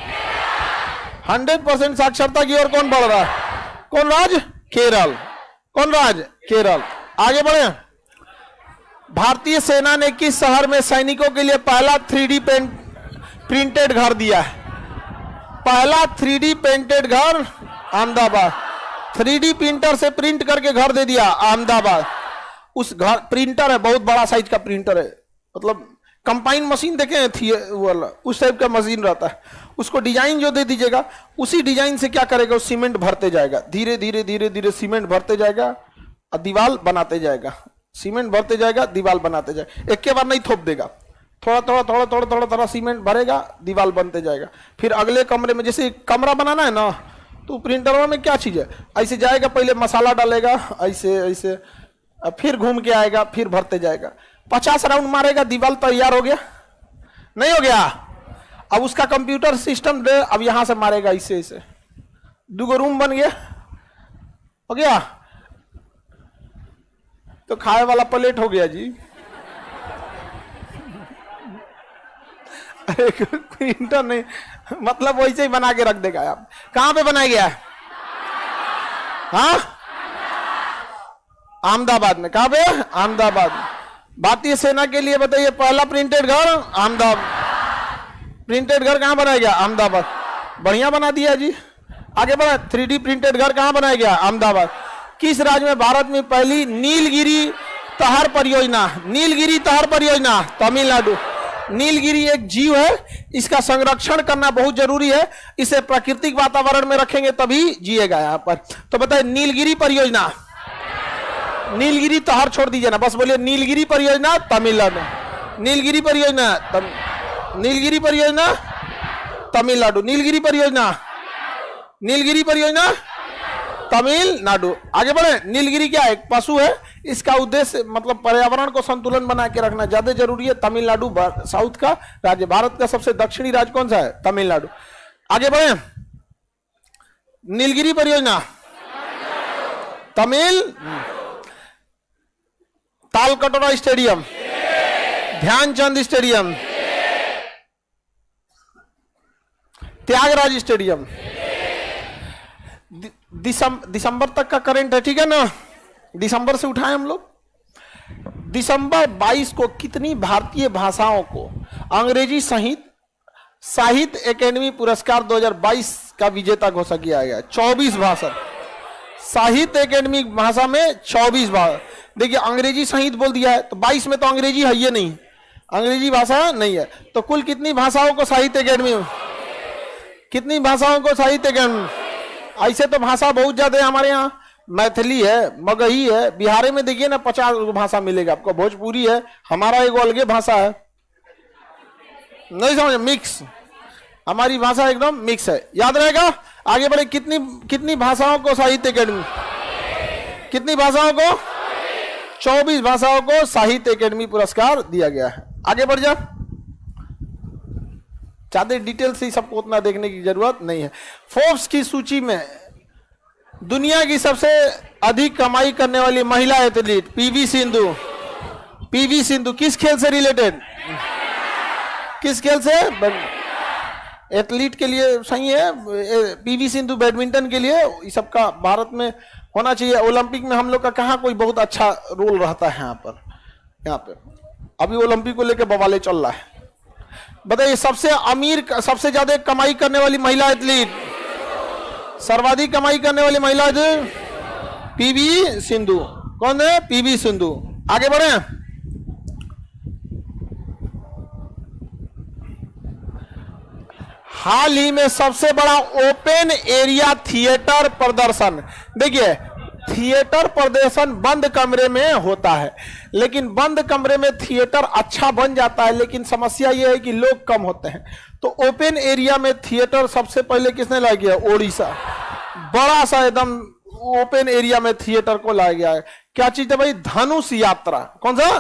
100% साक्षरता की ओर कौन बढ़ रहा है? कौन राज्य? केरल। कौन राज्य? केरल। आगे बढ़े। भारतीय सेना ने किस शहर में सैनिकों के लिए पहला 3D प्रिंटेड घर दिया है? पहला 3D प्रिंटेड घर अहमदाबाद। 3D प्रिंटर से प्रिंट करके घर दे दिया अहमदाबाद। उस घर प्रिंटर है, बहुत बड़ा साइज का प्रिंटर है, मतलब कंपाइन मशीन देखे थी वाला, उस टाइप का मशीन रहता है। उसको डिजाइन जो दे दीजिएगा उसी डिजाइन से क्या करेगा? वो सीमेंट भरते जाएगा, धीरे धीरे धीरे धीरे सीमेंट भरते जाएगा और दीवार बनाते जाएगा। सीमेंट भरते जाएगा, दीवार बनाते जाएगा। एक के बार नहीं थोप देगा, थोड़ा थोड़ा थोड़ा थोड़ा थोड़ा थोड़ा सीमेंट भरेगा, दीवार बनते जाएगा। फिर अगले कमरे में, जैसे कमरा बनाना है ना, तो प्रिंटर में क्या चीज है? ऐसे जाएगा, पहले मसाला डालेगा, ऐसे ऐसे, फिर घूम के आएगा, फिर भरते जाएगा। 50 राउंड मारेगा, दीवार तैयार हो गया। नहीं हो गया? अब उसका कंप्यूटर सिस्टम दे, अब यहां से मारेगा ऐसे ऐसे, 2 रूम बन गया। हो गया? तो खाए वाला प्लेट हो गया जी। अरे प्रिंटर नहीं, मतलब वैसे ही बना के रख देगा। आप कहां पे बनाया गया है? हाँ, अहमदाबाद में। कहां पे? अहमदाबाद। भारतीय सेना के लिए बताइए पहला प्रिंटेड घर अहमदाबाद। प्रिंटेड घर कहां बनाया गया? अहमदाबाद। बढ़िया बना दिया जी। आगे बढ़ा। 3D प्रिंटेड घर कहां बनाया गया? अहमदाबाद। किस राज्य में भारत में पहली नीलगिरी तहर परियोजना? नीलगिरी तहर परियोजना तमिलनाडु। नीलगिरी एक जीव है, इसका संरक्षण करना बहुत जरूरी है। इसे प्राकृतिक वातावरण में रखेंगे तभी जिएगा यहाँ पर। तो बताए नीलगिरी परियोजना, नीलगिरी तो हर छोड़ दीजिए ना, बस बोलिए नीलगिरी परियोजना तमिलनाडु, नीलगिरी परियोजना नीलगिरी परियोजना तमिलनाडु, नीलगिरी परियोजना, नीलगिरी परियोजना तमिलनाडु। आगे बढ़े। नीलगिरी क्या है? एक पशु है, इसका उद्देश्य मतलब पर्यावरण को संतुलन बना के रखना ज्यादा जरूरी है। तमिलनाडु साउथ का राज्य, भारत का सबसे दक्षिणी राज्य कौन सा है? तमिलनाडु। आगे बढ़े। नीलगिरी परियोजना Tamil, Talkatora stadium, Dhyanchand stadium, Thyagaraj stadium. दिसंबर तक का करंट है, ठीक है ना? दिसंबर से उठाए हम लोग। दिसंबर 22 को कितनी भारतीय भाषाओं को अंग्रेजी सहित साहित्य अकेडमी पुरस्कार 2022 का विजेता घोषित किया गया? 24 भाषा, साहित्य अकेडमी भाषा में 24 भाषा। देखिए अंग्रेजी सहित बोल दिया है, तो 22 में तो अंग्रेजी है ये नहीं, अंग्रेजी भाषा नहीं है। तो कुल कितनी भाषाओं को साहित्य अकेडमी, कितनी भाषाओं को साहित्य अकेडमी? ऐसे तो भाषा बहुत ज्यादा है हमारे यहाँ, मैथिली है, मगही है, बिहारी में देखिए ना 50 भाषा मिलेगा आपको, भोजपुरी है, हमारा एक अलग भाषा है, नहीं समझ, मिक्स, हमारी भाषा एकदम मिक्स है, याद रहेगा। आगे बढ़े। कितनी भाषाओं को साहित्य अकेडमी, कितनी भाषाओं को? 24 भाषाओं को साहित्य अकेडमी पुरस्कार दिया गया है। आगे बढ़ जा, ज्यादा डिटेल से सबको उतना देखने की जरूरत नहीं है। फोर्ब्स की सूची में दुनिया की सबसे अधिक कमाई करने वाली महिला athlete PV Sindhu. PV Sindhu किस खेल से रिलेटेड, किस खेल से? एथलीट के लिए सही है पीवी सिंधु, बैडमिंटन के लिए। इस सब का भारत में होना चाहिए। ओलंपिक में हम लोग का कहाँ कोई बहुत अच्छा रोल रहता है यहाँ पे अभी ओलंपिक को लेकर बवाले चल रहा है। बताइए सबसे अमीर, सबसे ज्यादा कमाई करने वाली महिला एथलीट, सर्वाधिक कमाई करने वाली महिला पीवी सिंधु। कौन है? पीवी सिंधु। आगे बढ़े। हाल ही में सबसे बड़ा ओपन एरिया थिएटर प्रदर्शन। देखिए थिएटर प्रदर्शन बंद कमरे में होता है, लेकिन बंद कमरे में थिएटर अच्छा बन जाता है, लेकिन समस्या यह है कि लोग कम होते हैं। तो ओपन एरिया में थिएटर सबसे पहले किसने लाया गया? ओडिशा। बड़ा सा एकदम ओपन एरिया में थिएटर को लाया गया है। क्या चीज है भाई? धनुष यात्रा। कौन सा?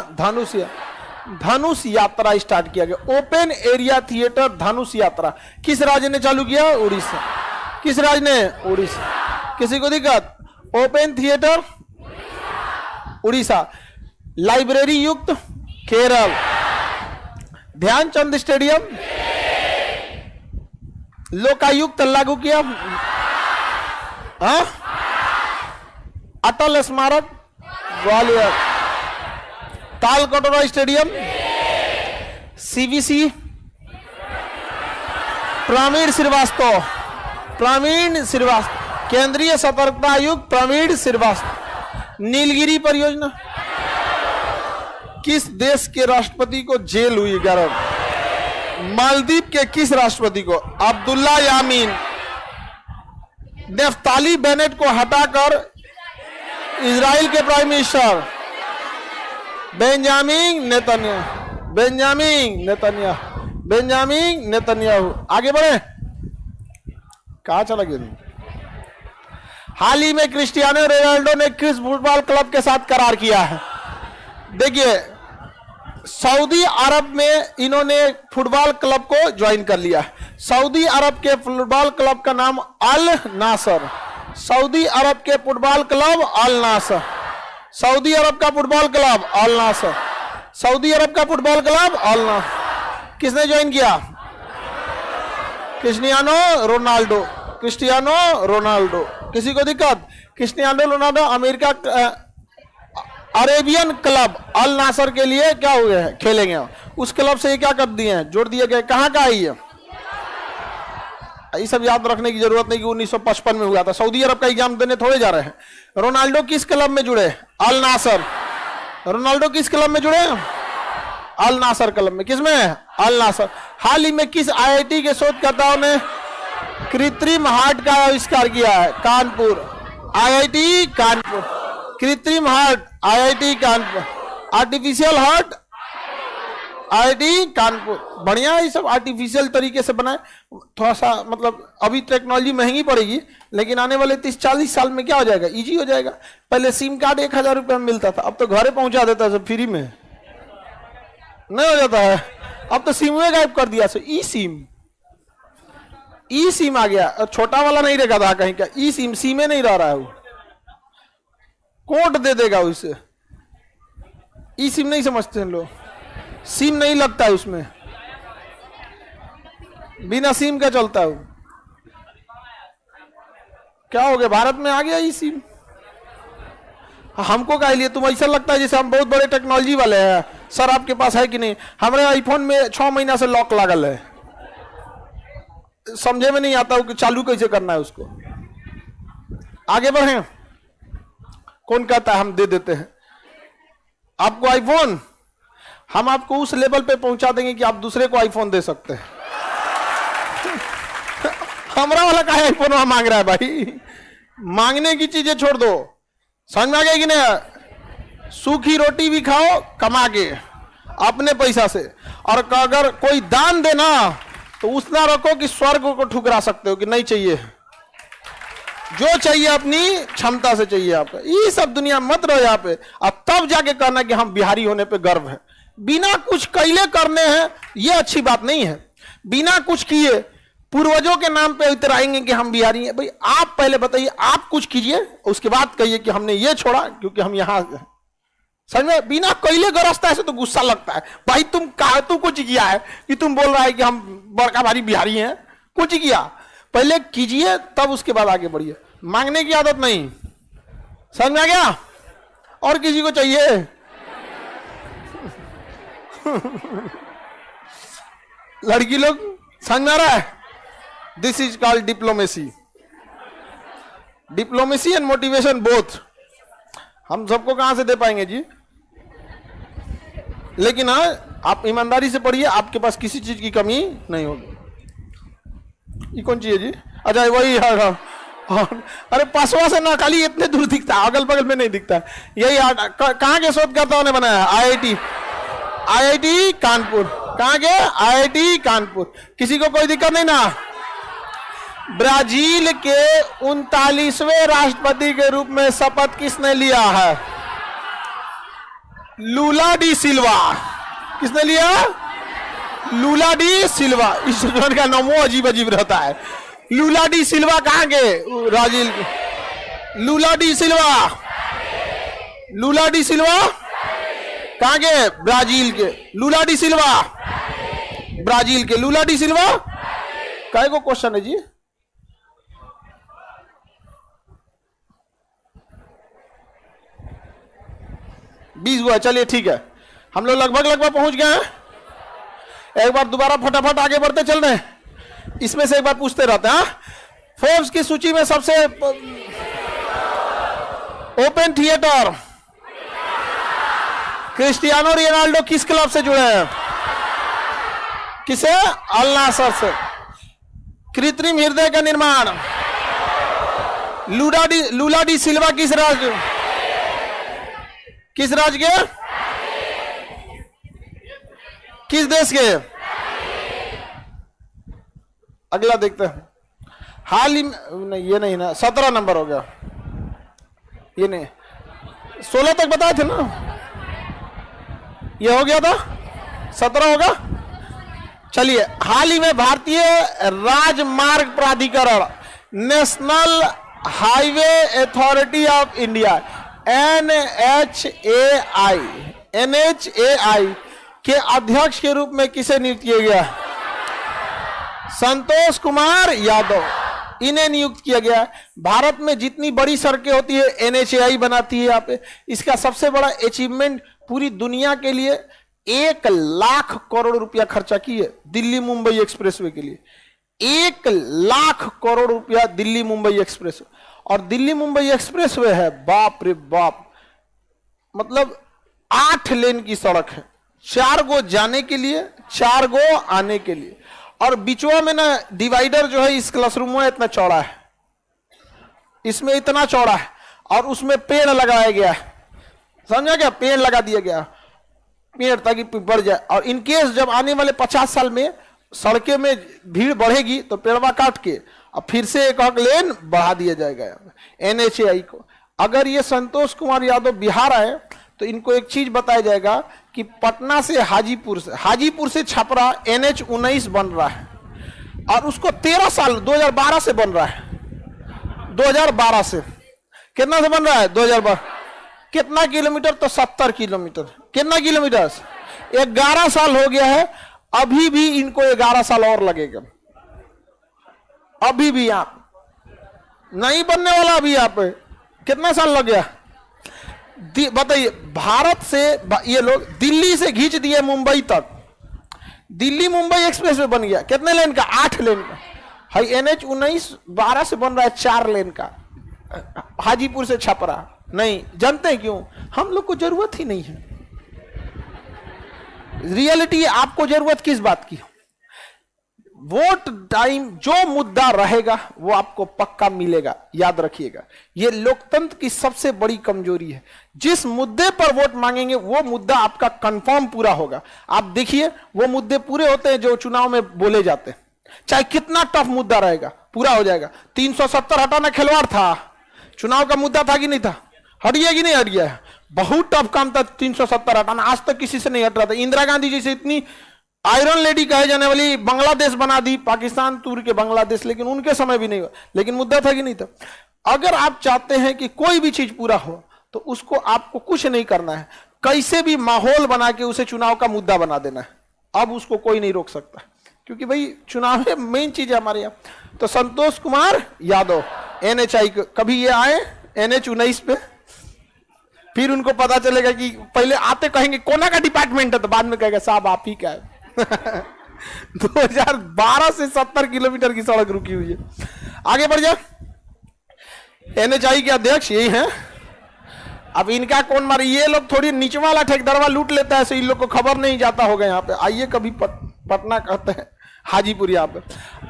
धनुष यात्रा स्टार्ट किया गया। ओपन एरिया थिएटर धनुष यात्रा किस राज्य ने चालू किया? उड़ीसा। किस राज्य ने? उड़ीसा। किसी को दिक्कत? Open theatre Orissa. लाइब्रेरी युक्त केरल। ध्यानचंद स्टेडियम लोकायुक्त लागू किया। अटल स्मारक ग्वालियर। Talkatora stadium CVC Praveen Srivastava. केंद्रीय सतर्कता आयुक्त प्रवीण श्रीवास्तव। नीलगिरी परियोजना किस देश के राष्ट्रपति को जेल हुई? गर्भ। मालदीव के किस राष्ट्रपति को? अब्दुल्ला यामीन। नेफ्ताली बेनेट को हटाकर इजराइल के प्राइम मिनिस्टर बेंजामिन नेतन्याहू। आगे बढ़े। कहां चला गया? हाल ही में क्रिस्टियानो रोनाल्डो ने किस फुटबॉल क्लब के साथ करार किया है? देखिए सऊदी अरब में इन्होंने फुटबॉल क्लब को ज्वाइन कर लिया। सऊदी अरब के फुटबॉल क्लब का नाम अल नासर। सऊदी अरब के football club Al Nassr. Saudi Arab का football club Al Nassr. Saudi Arab का फुटबॉल क्लब अल नासर। किसने ज्वाइन किया? Cristiano Ronaldo. किसी को दिक्कत? Cristiano Ronaldo America Arabian club Al Nassr के लिए क्या हुए हैं? खेलेंगे। उस क्लब से ये क्या कर दिए हैं? जोड़ दिए गए। कहां का है ये सब याद रखने की जरूरत नहीं कि 1955 में हुआ था। सऊदी अरब का एग्जाम देने थोड़े जा रहे हैं। रोनाल्डो किस क्लब में जुड़े? अल नासर। रोनाल्डो किस क्लब में जुड़े? अल नासर कलम में। किसमें? अल नासर। हाल ही में किस आईआईटी के शोधकर्ताओं ने कृत्रिम हार्ट का आविष्कार किया है? कानपुर, आईआईटी कानपुर। कृत्रिम heart, IIT Kanpur. Artificial heart, IIT Kanpur. बढ़िया है, ये सब आर्टिफिशियल तरीके से बनाए। थोड़ा सा मतलब अभी टेक्नोलॉजी महंगी पड़ेगी, लेकिन आने वाले 30-40 साल में क्या हो जाएगा? इजी हो जाएगा। पहले सिम कार्ड 1000 रुपये में मिलता था, अब तो घरे पहुंचा देता है सब फ्री में, नहीं हो जाता है? अब तो सिम में गायब कर दिया। ई सिम, ई सिम आ गया। और छोटा वाला नहीं रहेगा था कहीं का, ई सिम, सिमे नहीं रह रहा है, वो कोड दे देगा उसे। ई सिम नहीं समझते हैं लोग, सिम नहीं लगता है उसमें, बिना सिम का चलता है। क्या हो गया? भारत में आ गया ई सिम। हमको कह लिए तुम ऐसा लगता है जैसे हम बहुत बड़े टेक्नोलॉजी वाले हैं। सर आपके पास है कि नहीं? हमारे आईफोन में 6 महीना से लॉक लागल है, समझे में नहीं आता कि चालू कैसे करना है उसको। आगे बढ़े। कौन कहता है हम दे देते हैं आपको आईफोन? हम आपको उस लेवल पे पहुंचा देंगे कि आप दूसरे को आईफोन दे सकते हैं। हमारा वाला का आईफोन वहां मांग रहा है भाई? मांगने की चीजें छोड़ दो, समझ में आ गया कि नहीं? सूखी रोटी भी खाओ कमा के अपने पैसा से, और अगर कोई दान देना तो उतना रखो कि स्वर्ग को ठुकरा सकते हो कि नहीं चाहिए। जो चाहिए अपनी क्षमता से चाहिए आपको। ये सब दुनिया मत रहो यहाँ पे, अब तब जाके कहना कि हम बिहारी होने पे गर्व है। बिना कुछ कैले करने हैं ये अच्छी बात नहीं है। बिना कुछ किए पूर्वजों के नाम पे उतराएंगे कि हम बिहारी हैं। भाई आप पहले बताइए, आप कुछ कीजिए, उसके बाद कहिए कि हमने ये छोड़ा क्योंकि हम यहाँ। समझ में? बिना कैले गरजता है तो गुस्सा लगता है। भाई तुम कुछ किया है कि तुम बोल रहा है कि हम बड़का भारी बिहारी हैं? कुछ किया? पहले कीजिए तब उसके बाद आगे बढ़िए। मांगने की आदत नहीं। समझ में आ गया? और किसी को चाहिए? लड़की लोग समझ में आ रहा है? This is called diplomacy. Diplomacy and motivation both. हम सबको कहां से दे पाएंगे जी? लेकिन हाँ, आप ईमानदारी से पढ़िए, आपके पास किसी चीज की कमी नहीं होगी। ये कौन चीज है जी? अच्छा वही है। अरे पासवा से ना खाली इतने दूर दिखता है, अगल बगल में नहीं दिखता। यही कहाँ के शोधकर्ताओं ने बनाया? IIT, IIT Kanpur. कहाँ के? आईआईटी कानपुर। किसी को कोई दिक्कत नहीं ना? ब्राजील के 39वें राष्ट्रपति के रूप में शपथ किसने लिया है? लूला डी सिल्वा। किसने लिया? लूला डी सिल्वा। इस का नाम अजीब अजीब रहता है। लूला डी सिल्वा कहाँ के? ब्राजील के। लूला डी सिल्वा, लूला डी सिल्वा कहाँ के? ब्राजील के। लूला डी सिल्वा ब्राजील के। लूला डी सिल्वा काय को क्वेश्चन है जी? बीस हुआ। चलिए ठीक है, हम लोग लगभग पहुंच गए हैं। एक बार दोबारा फटाफट आगे बढ़ते चल रहे हैं। इसमें से एक बार पूछते रहते हैं। फोर्ब्स की सूची में सबसे ओपन थिएटर क्रिस्टियानो रोनाल्डो किस क्लब से जुड़े हैं? किसे? अल नासर से। कृत्रिम हृदय का निर्माण लूला डी सिल्वा किस राज्य के? किस देश के? अगला देखते हैं। हाल ही में नहीं, ये नहीं ना, 17 नंबर हो गया। ये नहीं, 16 तक बताए थे ना, ये हो गया था, 17 होगा। चलिए, हाल ही में भारतीय राजमार्ग प्राधिकरण, national highway authority of India NHAI के अध्यक्ष के रूप में किसे नियुक्त किया गया? संतोष कुमार यादव, इन्हें नियुक्त किया गया है। भारत में जितनी बड़ी सड़कें होती है NHAI बनाती है यहाँ पे। इसका सबसे बड़ा अचीवमेंट पूरी दुनिया के लिए 1 लाख करोड़ रुपया खर्चा किए दिल्ली मुंबई एक्सप्रेसवे के लिए। 1 लाख करोड़ रुपया दिल्ली मुंबई एक्सप्रेस। और दिल्ली मुंबई एक्सप्रेसवे है, बाप रे बाप, मतलब 8 लेन की सड़क है। 4 गो जाने के लिए, 4 गो आने के लिए। और बीचवा में ना डिवाइडर जो है इस क्लासरूम में इतना चौड़ा है, इसमें इतना चौड़ा है, और उसमें पेड़ लगाया गया है, समझा क्या? पेड़ लगा दिया गया, पेड़, ताकि बढ़ जाए। और इनकेस जब आने वाले 50 साल में सड़कें में भीड़ बढ़ेगी तो पेड़वा काट के और फिर से एक और लेन बढ़ा दिया जाएगा NHAI को। अगर ये संतोष कुमार यादव बिहार आए तो इनको एक चीज बताया जाएगा कि पटना से हाजीपुर से छपरा NH-19 बन रहा है, और उसको 13 साल 2012 से बन रहा है। 2012 से कितना से बन रहा है? 2012। कितना किलोमीटर? तो 70 किलोमीटर। कितना किलोमीटर? 11 साल हो गया है, अभी भी इनको 11 साल और लगेगा। अभी भी आप नहीं बनने वाला। अभी आप कितना साल लग गया बताइए? भारत से ये लोग दिल्ली से खींच दिए मुंबई तक, दिल्ली मुंबई एक्सप्रेस वे बन गया। कितने लेन का? 8 लेन का। हाई NH-19 12 से बन रहा है 4 लेन का, हाजीपुर से छपरा। नहीं जानते हैं क्यों? हम लोग को जरूरत ही नहीं है। रियलिटी आपको जरूरत किस बात की? वोट टाइम जो मुद्दा रहेगा वो आपको पक्का मिलेगा, याद रखिएगा। ये लोकतंत्र की सबसे बड़ी कमजोरी है। जिस मुद्दे पर वोट मांगेंगे वो मुद्दा आपका कंफर्म पूरा होगा। आप देखिए वो मुद्दे पूरे होते हैं जो चुनाव में बोले जाते हैं, चाहे कितना टफ मुद्दा रहेगा पूरा हो जाएगा। 370 हटाना खिलवाड़ था, चुनाव का मुद्दा था कि नहीं था? हट गया कि नहीं हट गया? बहुत टफ काम था 370 हटाना, आज तक किसी से नहीं हट रहा था। इंदिरा गांधी जी से इतनी आयरन लेडी कहे जाने वाली बांग्लादेश बना दी, पाकिस्तान तूर के बांग्लादेश, लेकिन उनके समय भी नहीं हुआ। लेकिन मुद्दा था कि नहीं था? अगर आप चाहते हैं कि कोई भी चीज पूरा हो तो उसको आपको कुछ नहीं करना है, कैसे भी माहौल बना के उसे चुनाव का मुद्दा बना देना है। अब उसको कोई नहीं रोक सकता, क्योंकि भाई चुनाव में मेन चीज है हमारे यहाँ। तो संतोष कुमार यादव NHI कभी ये आए NH-19 पे, फिर उनको पता चलेगा कि पहले आते कहेंगे कोना का डिपार्टमेंट है, तो बाद में कहेगा साहब आप ही का है। 2012 से 70 किलोमीटर की सड़क रुकी हुई है। आगे बढ़ जा। NHI के अध्यक्ष यही हैं। अब इनका कौन मारे? ये लोग थोड़ी नीचे वाला ठेकेदारवा लूट लेता है, सो इन लोग को खबर नहीं जाता होगा। यहाँ पे आइए कभी पटना कहते हैं हाजीपुर। यहाँ पे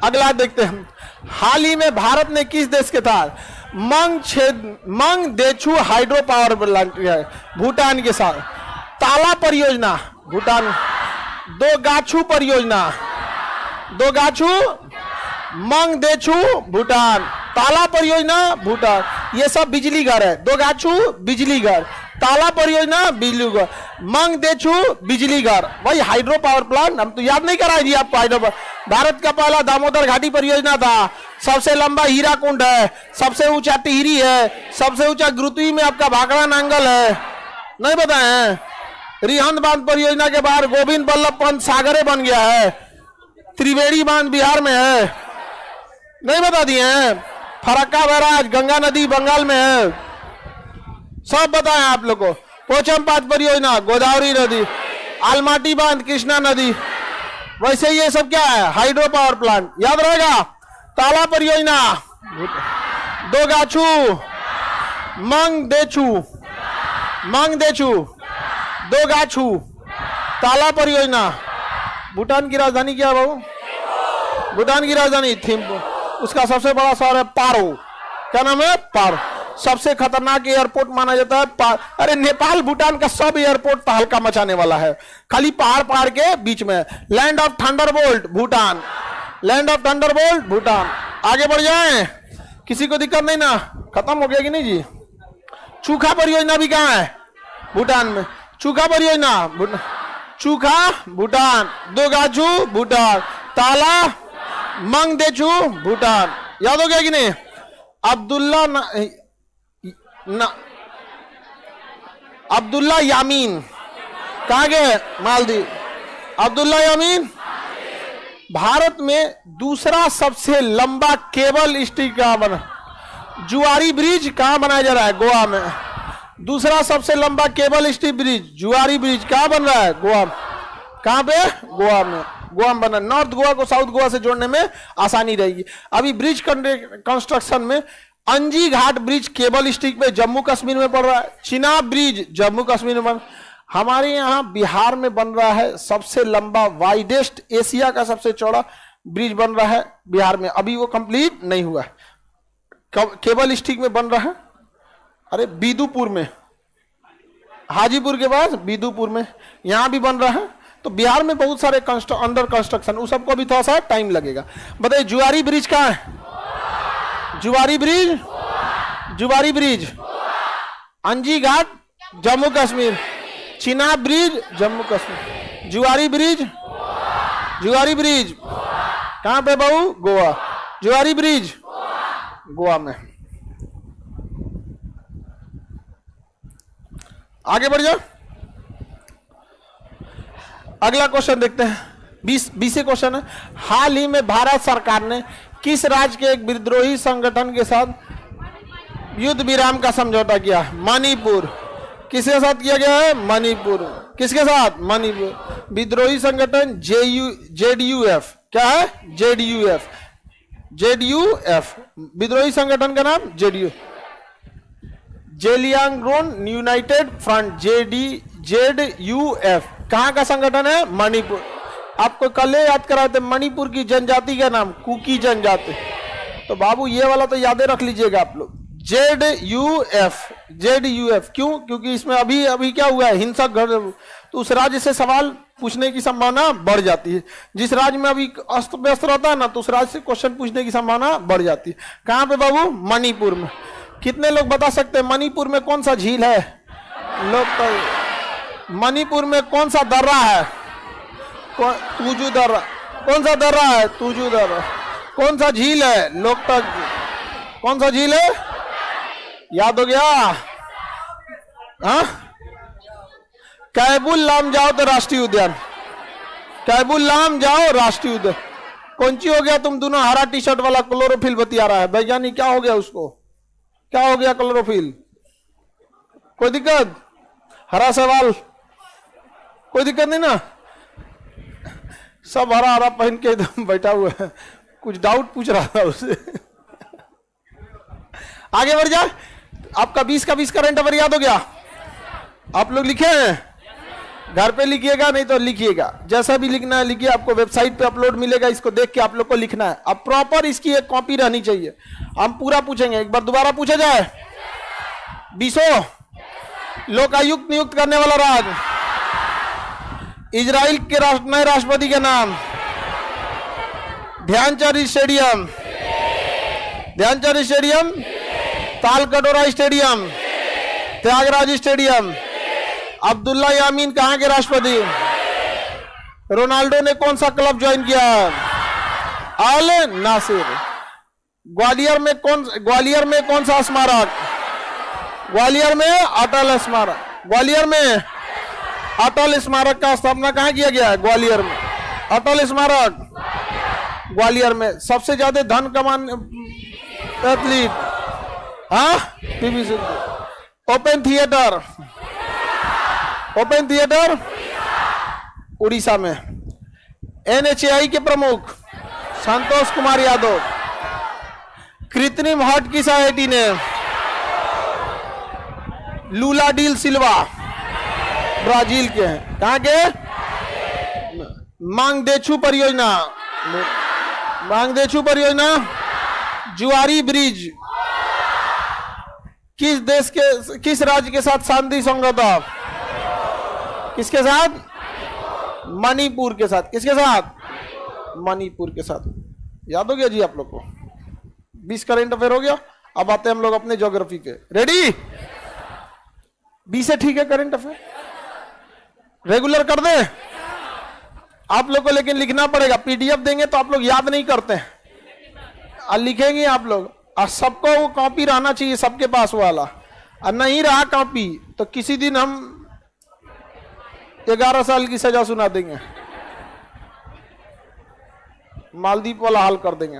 अगला देखते हैं। हाल ही में भारत ने किस देश के साथ Mangdechhu hydro power plant Bhutan के साथ ताला परियोजना, भूटान दोगाछू परियोजना, दोगाछू मंगदेछू भूटान, ताला परियोजना भूटान, ये सब बिजली घर है। दोगाछू बिजली घर, ताला परियोजना बिजली घर, मंगदेछू बिजली घर, वही हाइड्रो पावर प्लांट। हम तो याद नहीं कराए जी आपको हाइड्रो। भारत का पहला दामोदर घाटी परियोजना था, सबसे लंबा हीरा कुंड है, सबसे ऊंचा टिहरी है, सबसे ऊंचा गुरुत्वी में आपका भाखड़ा नांगल है, नहीं बताए? रिहंद बांध परियोजना के बाद गोविंद बल्लभ पंत सागरे बन गया है, त्रिवेणी बांध बिहार में है, नहीं बता दिए हैं? फरक्का बैराज गंगा नदी बंगाल में है, सब बताएं आप लोग को। पोचमपात परियोजना गोदावरी नदी, आलमाटी बांध कृष्णा नदी। वैसे ये सब क्या है? हाइड्रो पावर प्लांट, याद रहेगा। ताला परियोजना दोगाछू मंगदेछू दोगाछू, ताला परियोजना। भूटान की राजधानी क्या है बाबू? भूटान की राजधानी थिम्पू। उसका सबसे बड़ा शहर है पारो। क्या नाम है? पारो। सबसे खतरनाक एयरपोर्ट माना जाता है अरे नेपाल भूटान का सब एयरपोर्ट तहलका मचाने वाला है, खाली पहाड़ के बीच में। Land of Thunderbolt Bhutan, land of Thunderbolt Bhutan. आगे बढ़ जाएं, किसी को दिक्कत नहीं ना? खत्म हो गया कि नहीं जी? चूखा परियोजना भी कहाँ है? भूटान में। चूखा परियोजना चूखा भूटान, दोगाछू भूटान, ताला मंगदेछू भूटान। याद हो गया कि नहीं? अब्दुल्ला यामीन कहाँ गए? मालदीव। अब्दुल्ला यामीन भारत में दूसरा सबसे लंबा केबल स्टिक कहाँ बना? जुआरी ब्रिज कहाँ बनाया जा रहा है? गोवा में। दूसरा सबसे लंबा केबल स्टिक ब्रिज जुआरी ब्रिज कहाँ बन रहा है? गोवा। कहाँ पे? गोवा में। गोवा में बना। नॉर्थ गोवा को साउथ गोवा से जोड़ने में आसानी रहेगी। अभी ब्रिज कंस्ट्रक्शन में अंजी घाट ब्रिज केबल स्टिक पे जम्मू कश्मीर में पड़ रहा है। चिनाब ब्रिज जम्मू कश्मीर में। हमारे यहाँ बिहार में बन रहा है सबसे लंबा वाइडेस्ट, एशिया का सबसे चौड़ा ब्रिज बन रहा है बिहार में, अभी वो कंप्लीट नहीं हुआ है। केबल स्टिक में बन रहा है, अरे बिदुपुर में, हाजीपुर के पास बिदुपुर में, यहां भी बन रहा है। तो बिहार में बहुत सारे अंडर कंस्ट्रक्शन, उस सबको भी थोड़ा सा टाइम लगेगा। बताइए जुआरी ब्रिज कहाँ है? जुआरी ब्रिज, जुआरी ब्रिज अंजी घाट जम्मू कश्मीर, चिनाब ब्रिज जम्मू कश्मीर, जुआरी ब्रिज, जुआरी ब्रिज कहां पे बहू? गोवा। जुआरी ब्रिज गोवा में। आगे बढ़ जाओ, अगला क्वेश्चन देखते हैं। 20 क्वेश्चन है। हाल ही में भारत सरकार ने किस राज्य के एक विद्रोही संगठन के साथ युद्ध विराम का समझौता किया? मणिपुर। किसके साथ किया गया है? मणिपुर। किसके साथ? मणिपुर। विद्रोही संगठन JUF। क्या है? JDUF। JDUF विद्रोही संगठन का नाम JDU, जेलियांगरोन यूनाइटेड फ्रंट, ZUF। कहां का संगठन है? मणिपुर। आपको कल याद कराए थे मणिपुर की जनजाति का नाम कुकी जनजाति, तो बाबू ये वाला तो यादें रख लीजिएगा आप लोग। JDUF क्यों? क्योंकि इसमें अभी क्या हुआ है? हिंसक घटना, तो उस राज्य से सवाल पूछने की संभावना बढ़ जाती है। जिस राज्य में अभी अस्त व्यस्त रहता है ना, तो उस राज्य से क्वेश्चन पूछने की संभावना बढ़ जाती है। कहां पे बाबू? मणिपुर में। कितने लोग बता सकते हैं मणिपुर में कौन सा झील है? लोग तो मणिपुर में कौन सा दर्रा है? तुजू दर्रा। कौन सा दर्रा है? तुजू दर्रा। कौन सा झील है? लोकतक। कौन सा झील है? याद हो गया? हाँ, कैबुल लामजाओ तो राष्ट्रीय उद्यान, कैबुल लामजाओ राष्ट्रीय उद्यान। कौन सी हो गया? तुम दोनों हरा टी शर्ट वाला क्लोरोफिल बतिया रहा है वैज्ञानिक, क्या हो गया उसको? क्या हो गया क्लोरोफिल? कोई दिक्कत? हरा सवाल, कोई दिक्कत नहीं ना? सब हरा हरा पहन के एकदम बैठा हुआ है, कुछ डाउट पूछ रहा था उससे। आगे बढ़ जा। आपका 20 का 20 करंट अफेयर याद हो गया? आप लोग लिखे हैं? घर पे लिखिएगा, नहीं तो लिखिएगा, जैसा भी लिखना है लिखिए। आपको वेबसाइट पे अपलोड मिलेगा, इसको देख के आप लोग को लिखना है। अब प्रॉपर इसकी एक कॉपी रहनी चाहिए। हम पूरा पूछेंगे, एक बार दोबारा पूछा जाए। 20 लोकायुक्त नियुक्त करने वाला राज्य? इजराइल के नए राष्ट्रपति का नाम? Dhyan Chand stadium, Dhyanchand stadium, Talkatora stadium, Thyagaraj stadium. Abdulla Yameen कहां के राष्ट्रपति? रोनाल्डो ने कौन सा क्लब ज्वाइन किया? अल नासिर। ग्वालियर में कौन सा स्मारक? ग्वालियर में अटल स्मारक। ग्वालियर में अटल स्मारक का स्थापना कहां किया गया है? ग्वालियर में। अटल स्मारक ग्वालियर में। सबसे ज्यादा धन कमाने एथलीट? हाँ, PV Sindhu. Open theatre, open theatre Orissa में। NHAI के प्रमुख? संतोष कुमार यादव। कृत्रिम हार्ट किस IIT ने? लूला डील सिल्वा, ब्राजील के हैं। कहां के? मांगदेछू परियोजना, मांगदेछू परियोजना। जुआरी ब्रिज किस देश के, किस राज्य के साथ शांति समझौता? किसके साथ? मणिपुर के साथ। किसके साथ? मणिपुर के साथ। याद हो गया जी आप लोग को? 20 करंट अफेयर हो गया। अब आते हैं हम लोग अपने ज्योग्राफी पे। रेडी? 20 से ठीक है करंट अफेयर, रेगुलर कर दे आप लोग को, लेकिन लिखना पड़ेगा। PDF देंगे तो आप लोग याद नहीं करते हैं, और लिखेंगे आप लोग। और सबको वो कॉपी रहना चाहिए सबके पास वाला, और नहीं रहा कॉपी तो किसी दिन हम 11 साल की सजा सुना देंगे, मालदीव वाला हाल कर देंगे।